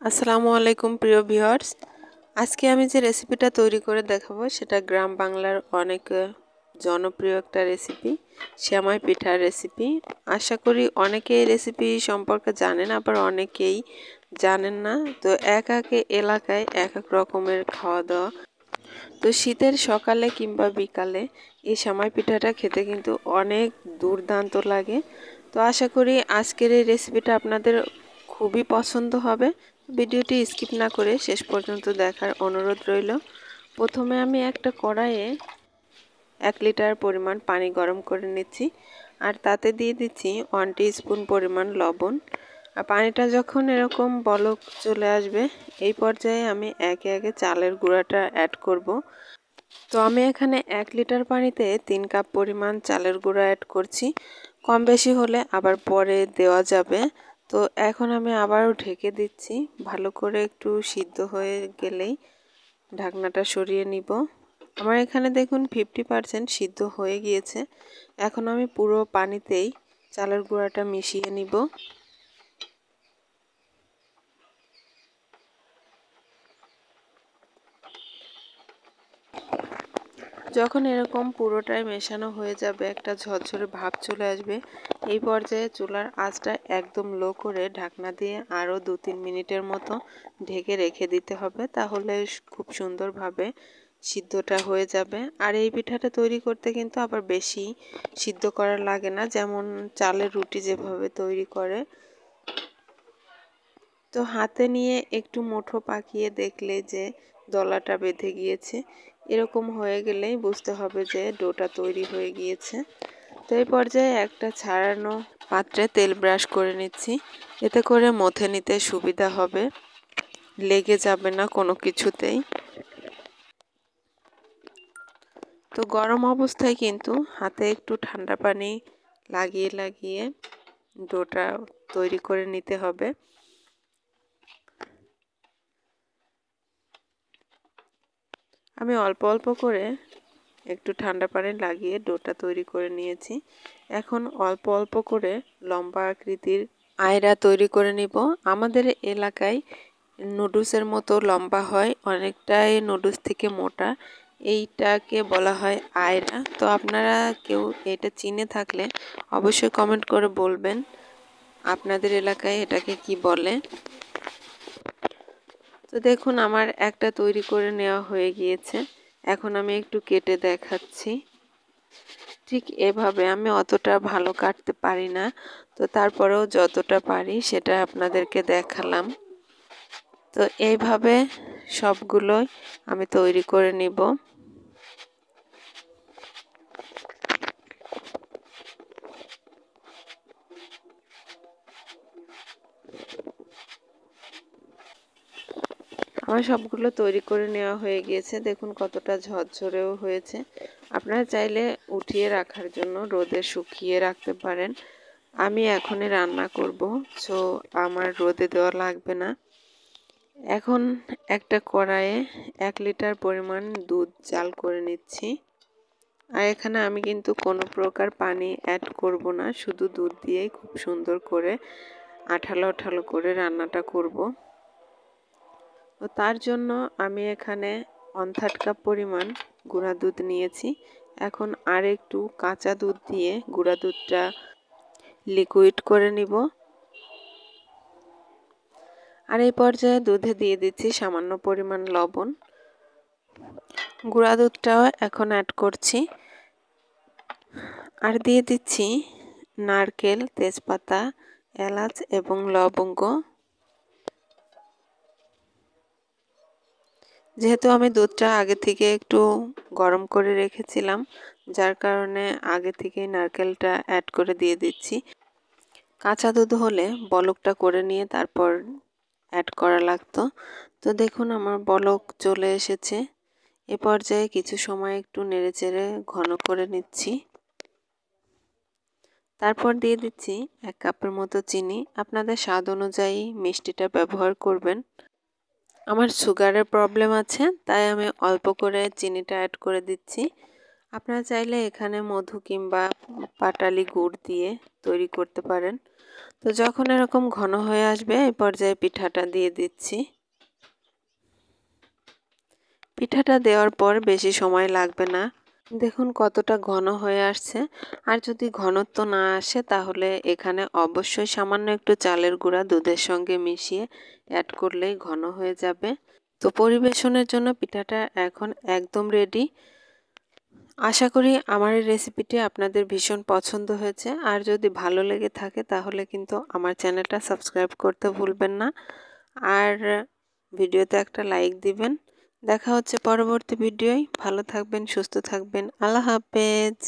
আসসালামু আলাইকুম প্রিয় ভিউয়ার্স। আজকে আমি যে রেসিপিটা তৈরি করে দেখাবো সেটা গ্রাম বাংলার অনেক জনপ্রিয় একটা রেসিপি, সেমাই পিঠার রেসিপি। আশা করি অনেকে এই রেসিপি সম্পর্কে জানেন, আবার অনেকেই জানেন না। তো এক এক এলাকায় এক এক রকমের খাওয়া দাওয়া। তো শীতের সকালে কিংবা বিকালে এই সেমাই পিঠাটা খেতে কিন্তু অনেক দুর্দান্ত লাগে। তো আশা করি আজকের এই রেসিপিটা আপনাদের খুবই পছন্দ হবে। ভিডিওটি স্কিপ না করে শেষ পর্যন্ত দেখার অনুরোধ রইল। প্রথমে আমি একটা কড়াইয়ে 1 লিটার পরিমাণ পানি গরম করে নিচ্ছি, আর তাতে দিয়ে দিচ্ছি 1 টিস্পুন পরিমাণ লবণ। আর পানিটা যখন এরকম বলক চলে আসবে, এই পর্যায়ে আমি একে একে চালের গুঁড়াটা অ্যাড করব। তো আমি এখানে 1 লিটার পানিতে 3 কাপ পরিমাণ চালের গুঁড়া অ্যাড করছি। কম বেশি হলে আবার পরে দেওয়া যাবে। তো এখন আমি আবারও ঢেকে দিচ্ছি, ভালো করে একটু সিদ্ধ হয়ে গেলেই ঢাকনাটা সরিয়ে নিব। আমার এখানে দেখুন 50% সিদ্ধ হয়ে গিয়েছে। এখন আমি পুরো পানিতেই চালের গুঁড়াটা মিশিয়ে নিব। যখন এরকম পুরোটাই মেশানো হয়ে যাবে, একটা ঝরঝরে ভাব চলে আসবে, এই পর্যায়ে চুলার আঁচটা একদম লো করে ঢাকনা দিয়ে আরও 2-3 মিনিটের মতো ঢেকে রেখে দিতে হবে। তাহলে খুব সুন্দরভাবে সিদ্ধটা হয়ে যাবে। আর এই পিঠাটা তৈরি করতে কিন্তু আবার বেশি সিদ্ধ করা লাগে না, যেমন চালের রুটি যেভাবে তৈরি করে। তো হাতে নিয়ে একটু মুঠো পাকিয়ে দেখলে যে দলাটা বেঁধে গিয়েছে, এরকম হয়ে গেলেই বুঝতে হবে যে ডোটা তৈরি হয়ে গিয়েছে। তো এই পর্যায়ে একটা ছাড়ানো পাত্রে তেল ব্রাশ করে নিচ্ছি, এতে করে মথে নিতে সুবিধা হবে, লেগে যাবে না কোনো কিছুতেই। তো গরম অবস্থায় কিন্তু হাতে একটু ঠান্ডা পানি লাগিয়ে লাগিয়ে ডোটা তৈরি করে নিতে হবে। আমি অল্প অল্প করে একটু ঠান্ডা পানি লাগিয়ে ডোটা তৈরি করে নিয়েছি। এখন অল্প অল্প করে লম্বা আকৃতির আয়রা তৈরি করে নিব। আমাদের এলাকায় নুডলসের মতো লম্বা হয়, অনেকটাই নুডলস থেকে মোটা, এইটাকে বলা হয় আয়রা। তো আপনারা কেউ এটা চিনে থাকলে অবশ্যই কমেন্ট করে বলবেন আপনাদের এলাকায় এটাকে কি বলে। তো দেখুন আমার একটা তৈরি করে নেওয়া হয়ে গিয়েছে। এখন আমি একটু কেটে দেখাচ্ছি। ঠিক এভাবে, আমি অতটা ভালো কাটতে পারি না, তো তারপরেও যতটা পারি সেটা আপনাদেরকে দেখালাম। তো এইভাবে সবগুলোই আমি তৈরি করে নিব। আমার সবগুলো তৈরি করে নেওয়া হয়ে গিয়েছে। দেখুন কতটা ঝরঝরেও হয়েছে। আপনারা চাইলে উঠিয়ে রাখার জন্য রোদে শুকিয়ে রাখতে পারেন। আমি এখনই রান্না করব, সো আমার রোদে দেওয়া লাগবে না। এখন একটা কড়াইয়ে 1 লিটার পরিমাণ দুধ জাল করে নিচ্ছি। আর এখানে আমি কিন্তু কোনো প্রকার পানি অ্যাড করব না, শুধু দুধ দিয়েই খুব সুন্দর করে আঠালো আঠালো করে রান্নাটা করব। তো তার জন্য আমি এখানে 1/3 কাপ পরিমাণ গুঁড়া দুধ নিয়েছি। এখন আর একটু কাঁচা দুধ দিয়ে গুঁড়া দুধটা লিকুইড করে নিব। আর এই পর্যায়ে দুধে দিয়ে দিচ্ছি সামান্য পরিমাণ লবণ। গুঁড়া দুধটাও এখন অ্যাড করছি। আর দিয়ে দিচ্ছি নারকেল, তেজপাতা, এলাচ এবং লবঙ্গ। যেহেতু আমি দুধটা আগে থেকে একটু গরম করে রেখেছিলাম, যার কারণে আগে থেকেই নারকেলটা অ্যাড করে দিয়ে দিচ্ছি। কাঁচা দুধ হলে বলকটা করে নিয়ে তারপর অ্যাড করা লাগতো। তো দেখুন আমার বলক চলে এসেছে। এ পর্যায়ে কিছু সময় একটু নেড়েচেড়ে ঘন করে নিচ্ছি। তারপর দিয়ে দিচ্ছি 1 কাপের মতো চিনি। আপনাদের স্বাদ অনুযায়ী মিষ্টিটা ব্যবহার করবেন। আমার সুগারের প্রবলেম আছে, তাই আমি অল্প করে চিনিটা অ্যাড করে দিচ্ছি। আপনারা চাইলে এখানে মধু কিংবা পাটালি গুড় দিয়ে তৈরি করতে পারেন। তো যখন এরকম ঘন হয়ে আসবে এই পর্যায়ে পিঠাটা দিয়ে দিচ্ছি। পিঠাটা দেওয়ার পর বেশি সময় লাগবে না। দেখুন কতটা ঘন হয়ে আসছে। আর যদি ঘনত্ব না আসে তাহলে এখানে অবশ্যই সামান্য একটু চালের গুঁড়া দুধের সঙ্গে মিশিয়ে অ্যাড করলেই ঘন হয়ে যাবে। তো পরিবেশনের জন্য পিঠাটা এখন একদম রেডি। আশা করি আমার এই রেসিপিটি আপনাদের ভীষণ পছন্দ হয়েছে। আর যদি ভালো লেগে থাকে তাহলে কিন্তু আমার চ্যানেলটা সাবস্ক্রাইব করতে ভুলবেন না। আর ভিডিওতে একটা লাইক দিবেন। দেখা হচ্ছে পরবর্তী ভিডিওয়। ভালো থাকবেন, সুস্থ থাকবেন। আল্লাহ হাফেজ।